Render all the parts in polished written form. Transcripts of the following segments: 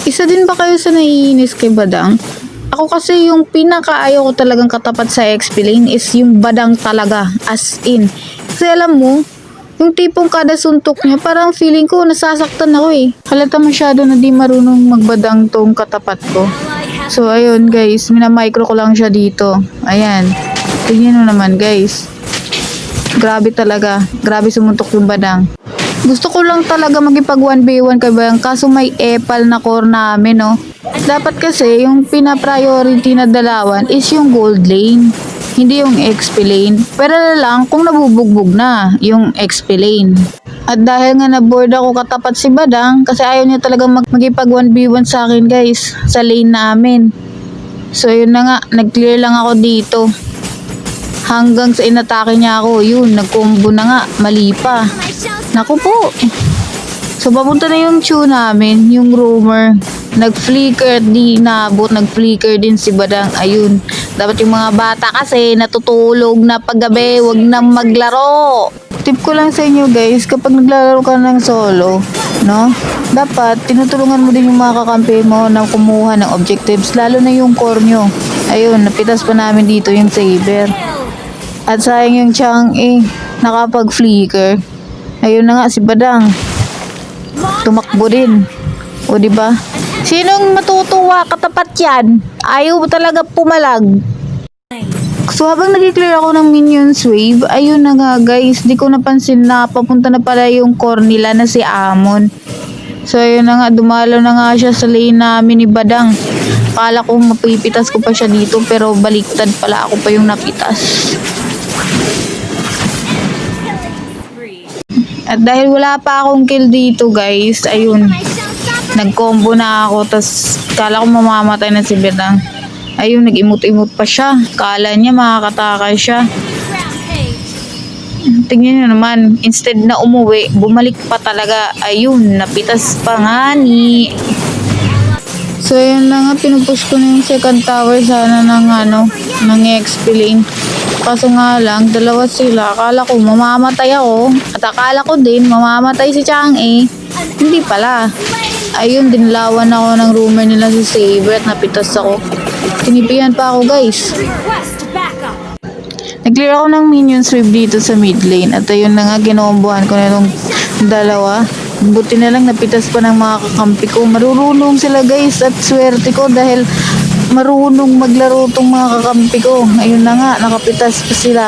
Isa din ba kayo sa naiinis kay Badang? Ako kasi yung pinakaayaw ko talagang katapat sa XP lane is yung Badang talaga, as in. Kasi alam mo, yung tipong kada suntok niya, parang feeling ko nasasaktan ako eh. Halata masyado na di marunong magbadang tong katapat ko. So ayun guys, minamicro ko lang siya dito. Ayan, tingnan mo naman guys. Grabe talaga, grabe sumuntok yung Badang. Gusto ko lang talaga magipag 1v1 kay Badang, kaso may epal na core namin no. Dapat kasi yung pina-priority na dalawan is yung gold lane, hindi yung XP lane. Pero lang kung nabubugbog na yung XP lane. At dahil nga na-board ako katapat si Badang, kasi ayaw niya talaga magipag 1v1 sa akin guys, sa lane namin. So yun na nga, nag-clear lang ako dito. Hanggang sa inatake niya ako, yun, nag-combo na nga, mali pa. Naku po. So papunta na yung Chu namin, yung rumor. Nag-flicker, di nabot, nag-flicker din si Badang. Ayun, dapat yung mga bata kasi natutulog na paggabi, wag na maglaro. Tip ko lang sa inyo guys, kapag naglalaro ka ng solo, no? Dapat tinutulungan mo din yung mga kakampi mo na kumuha ng objectives, lalo na yung core nyo. Ayun, napitas pa namin dito yung saber. At sayang yung Chang nakapag-flicker. Ayun na nga si Badang. Tumakbo din. O di ba? Sinong matutuwa katapat yan? Ayaw talaga pumalag. So habang nag-clear ako ng minions wave, ayun na nga guys, di ko napansin na papunta na pala yung core nila na si Amon. So ayun na nga, dumalo na nga siya sa lane namin ni Badang. Akala ko mapipitas ko pa siya dito, pero baliktad pala, ako pa yung napitas. At dahil wala pa akong kill dito guys, ayun, nag-combo na ako, tas kala ko mamamatay na si Badang. Ayun, nag-imot-imot pa siya, kala niya makakataka siya. Tingnan nyo naman, instead na umuwi, bumalik pa talaga. Ayun, napitas pa nga ni. So ayun na nga, pinupush ko na yung second tower sana ng XP lane. Kaso nga lang, dalawa sila. Akala ko mamamatay ako. At akala ko din mamamatay si Chang Hindi pala. Ayun, dinlawan ako ng rumor nila si Saber at napitas ako. Tinipihan pa ako guys. Nag-clear ako ng minions wave dito sa mid lane. At ayun na nga, ginombohan ko na yung dalawa. Buti na lang napitas pa ng mga kakampi ko. Marurunong sila guys, at swerte ko dahil marunong maglaro tong mga kakampi ko. Ayun na nga, nakapitas pa sila.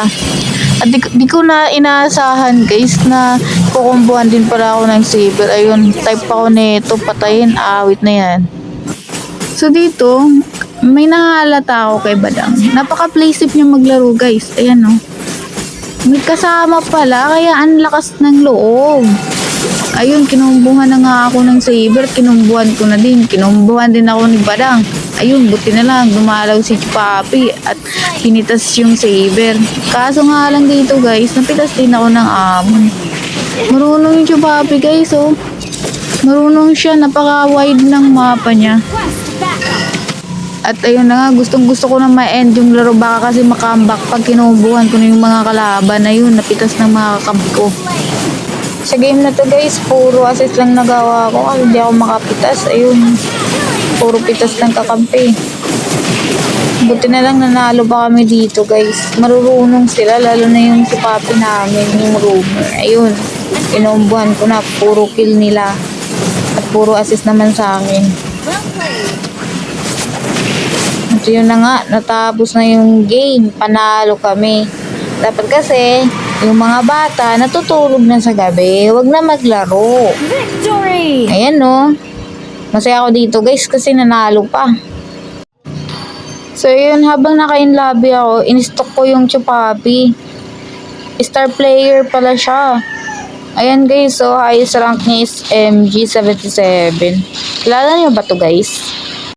At di ko na inaasahan guys na kukumbuhan din pala ako ng saber. Ayun, type ako nito, patayin, awit na yan. So dito, may nahalata ako kay Badang. Napaka-playsafe niya maglaro guys. Ayan no. May kasama pala, kaya ang lakas ng loob. Ayun, kinumbuhan na nga ako ng saber, kinumbuhan ko na din. Kinumbuhan din ako ni Badang. Ayun, buti na lang, dumalaw si Papi at hinitas yung saber. Kaso nga lang dito guys, napitas din ako ng Amon. Marunong yung Papi guys, oh. Marunong siya, napaka-wide ng mapa niya. At ayun na nga, gustong gusto ko na ma-end yung laro, baka kasi makambak pag kinumbuhan ko na yung mga kalaban. Ayun, napitas ng mga kakampi ko. Sa game na to guys, puro assist lang nagawa ko kasi hindi ako makapitas. Ayun, puro pitas ng kakampi. Buti na lang nanalo pa kami dito guys. Marurunong sila, lalo na yung si Papi namin, yung rumor. Ayun, inombuhan ko na, puro kill nila. At puro assist naman sa akin. At yun na nga, natapos na yung game. Panalo kami. Dapat kasi, yung mga bata natutulog na sa gabi, wag na maglaro. Victory! Ayan no. Masaya ako dito guys kasi nanalo pa. So yun, habang naka-in lobby ako, in-stock ko yung Chupapi. Star player pala siya. Ayan guys, so highest rank niya is MG77. Kilala niyo ba to guys?